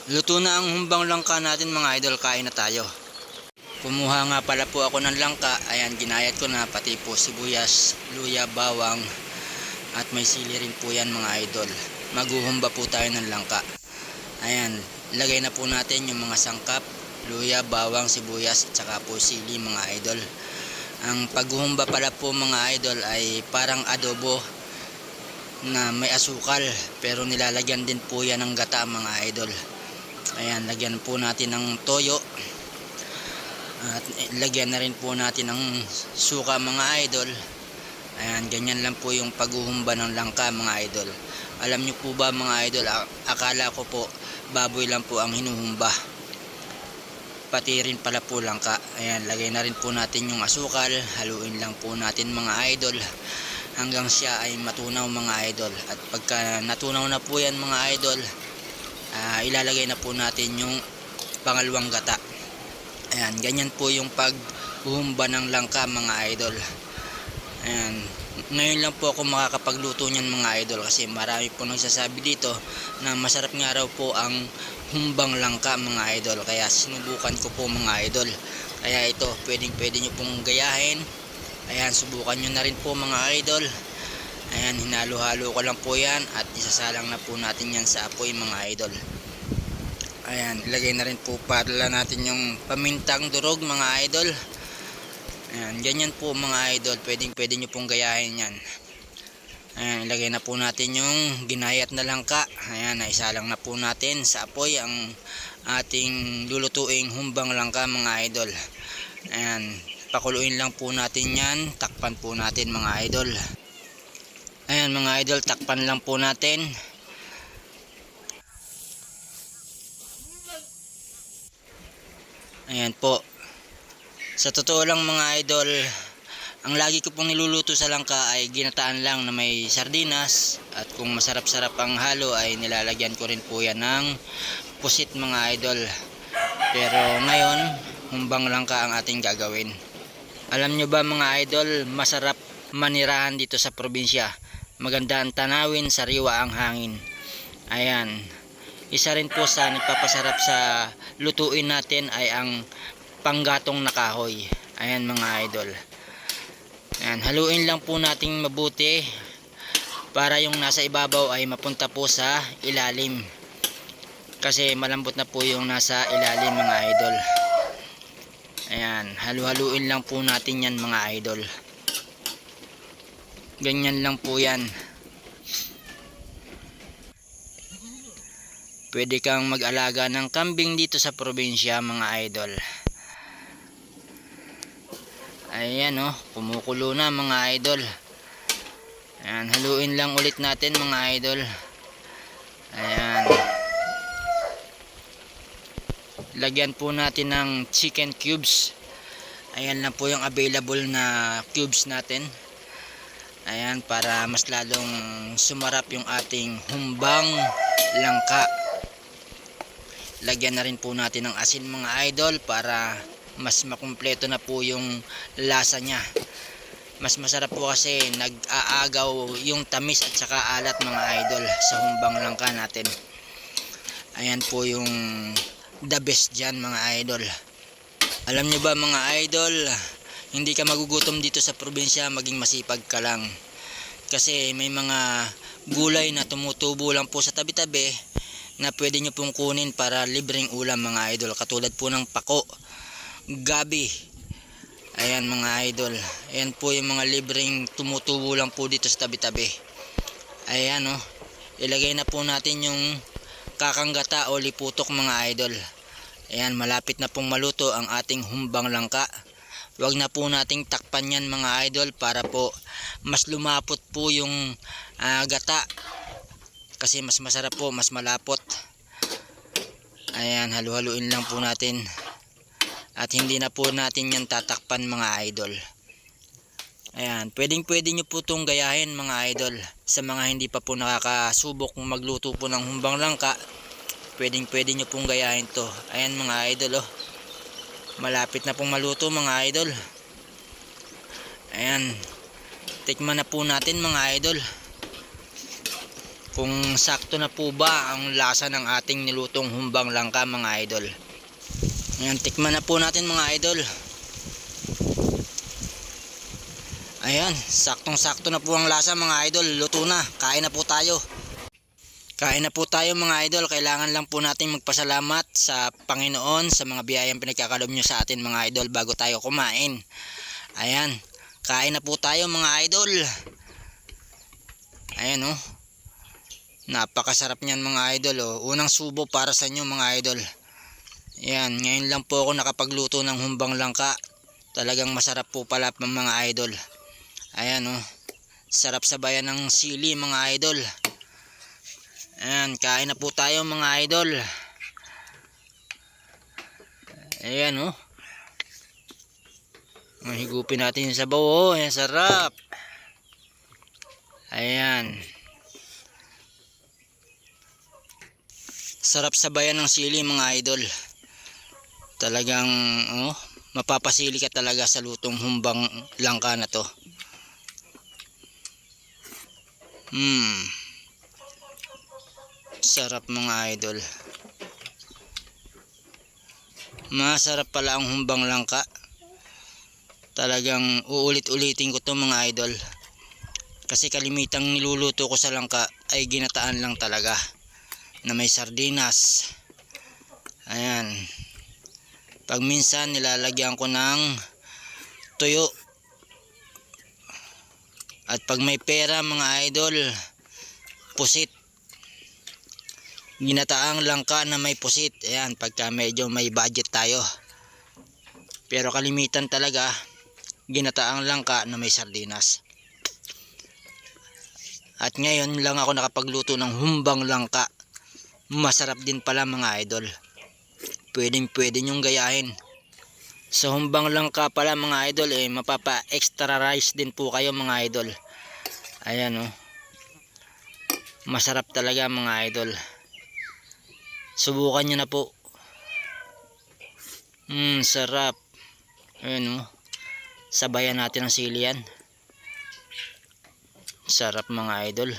Luto na ang humbang langka natin mga idol, kain na tayo. Kumuha nga pala po ako ng langka. Ayan, ginayat ko na pati po sibuyas, luya, bawang at may sili rin po yan mga idol. Maghuhumba po tayo ng langka. Ayan, lagay na po natin yung mga sangkap, luya, bawang, sibuyas at saka po sili mga idol. Ang paghuhumba pala po mga idol ay parang adobo na may asukal, pero nilalagyan din po yan ng gata mga idol. Ayan, lagyan po natin ng toyo at lagyan na rin po natin ng suka mga idol. Ayan, ganyan lang po yung paghuhumba ng langka mga idol. Alam nyo po ba mga idol, akala ko po baboy lang po ang hinuhumba, pati rin pala po langka. Ayan, lagay na rin po natin yung asukal, haluin lang po natin mga idol hanggang siya ay matunaw mga idol. At pagka natunaw na po yan mga idol, ilalagay na po natin yung pangalawang gata. Ayan, ganyan po yung paghuhumba ng langka mga idol. Ayan, ngayon lang po ako makakapagluto niyan mga idol, kasi marami po nagsasabi dito na masarap nga raw po ang humbang langka mga idol, kaya sinubukan ko po mga idol. Kaya ito, pwede nyo pong gayahin. Ayan, subukan nyo na rin po mga idol. Ayan, hinalo-halo ko lang po yan at isasalang na po natin yan sa apoy mga idol. Ayan, ilagay na rin po pala natin yung pamintang durog mga idol. Ayan, ganyan po mga idol, pwede nyo pong gayahin yan. Ayan, ilagay na po natin yung ginayat na langka. Ayan, naisalang na po natin sa apoy ang ating lulutuing humbang langka mga idol. Ayan, pakuluin lang po natin yan, takpan po natin mga idol. Ayan mga idol, takpan lang po natin. Ayan po. Sa totoo lang mga idol, ang lagi ko pong niluluto sa langka ay ginataan lang na may sardinas. At kung masarap-sarap ang halo ay nilalagyan ko rin po yan ng pusit mga idol. Pero ngayon, humbang langka ang ating gagawin. Alam nyo ba mga idol, masarap manirahan dito sa probinsya. Maganda ang tanawin, sariwa ang hangin. Ayan, isa rin po sa nagpapasarap sa lutuin natin ay ang panggatong na kahoy. Ayan mga idol. Ayan, haluin lang po nating mabuti para yung nasa ibabaw ay mapunta po sa ilalim, kasi malambot na po yung nasa ilalim mga idol. Ayan, halu-haluin lang po natin yan mga idol. Ganyan lang po yan. Pwede kang mag-alaga ng kambing dito sa probinsya mga idol. Ayan o, kumukulo na mga idol. Ayan, haluin lang ulit natin mga idol. Ayan, lagyan po natin ng chicken cubes. Ayan lang po yung available na cubes natin. Ayan, para mas lalong sumarap yung ating humbang langka. Lagyan na rin po natin ng asin mga idol para mas makumpleto na po yung lasa nya. Mas masarap po kasi nag-aagaw yung tamis at saka alat mga idol sa humbang langka natin. Ayan po yung the best dyan mga idol. Alam nyo ba mga idol, hindi ka magugutom dito sa probinsya maging masipag ka lang. Kasi may mga gulay na tumutubo lang po sa tabi-tabi na pwede nyo pong kunin para libreng ulam mga idol. Katulad po ng pako, gabi. Ayan mga idol, ayan po yung mga libreng tumutubo lang po dito sa tabi-tabi. Ayan o, ilagay na po natin yung kakanggata o liputok mga idol. Ayan, malapit na pong maluto ang ating humbang langka. Huwag na po nating takpan yan mga idol para po mas lumapot po yung gata. Kasi mas masarap po, mas malapot. Ayan, halu-haluin lang po natin. At hindi na po natin yan tatakpan mga idol. Ayan, pwede nyo po itong gayahin mga idol. Sa mga hindi pa po nakakasubok magluto po ng humbang langka, pwede nyo pong gayahin to. Ayan mga idol oh. Malapit na pong maluto mga idol. Ayan, tikman na po natin mga idol. kung sakto na po ba ang lasa ng ating nilutong humbang langka mga idol. Ayan, tikman na po natin mga idol. Ayan, saktong sakto na po ang lasa mga idol. Luto na, kain na po tayo. Kain na po tayo mga idol. Kailangan lang po natin magpasalamat sa Panginoon sa mga biyayang pinagkakalob nyo sa atin mga idol bago tayo kumain. Ayan, kain na po tayo mga idol. Ayan oh, napakasarap niyan mga idol oh. Unang subo para sa inyo mga idol. Ayan, ngayon lang po ako nakapagluto ng humbang langka. Talagang masarap po pala mga idol. Ayan oh, sarap sabayan ng sili mga idol. Ayan, kain na po tayo mga idol. Ayan oh, mahigupin natin yung sabaw oh. Ayan, sarap. Ayan, sarap sabayan ng sili mga idol. Talagang oh, mapapasili ka talaga sa lutong humbang langka na to. Sarap mga idol. Masarap pala ang humbang langka. Talagang uulit-ulitin ko to mga idol. Kasi kalimitang niluluto ko sa langka ay ginataan lang talaga na may sardinas. Ayan. Pag minsan nilalagyan ko ng tuyo. At pag may pera mga idol, pusit. Ginataang langka na may pusit. Ayan, pagka medyo may budget tayo. Pero kalimitan talaga, ginataang langka na may sardinas. At ngayon lang ako nakapagluto ng humbang langka. Masarap din pala mga idol. Pwede nyong gayahin. Sa humbang langka pala mga idol mapapa extra rice din po kayo mga idol. Ayan oh, masarap talaga mga idol. Subukan nyo na po. Sarap. Ayan oh, sabayan natin ang sili yan. Sarap mga idol.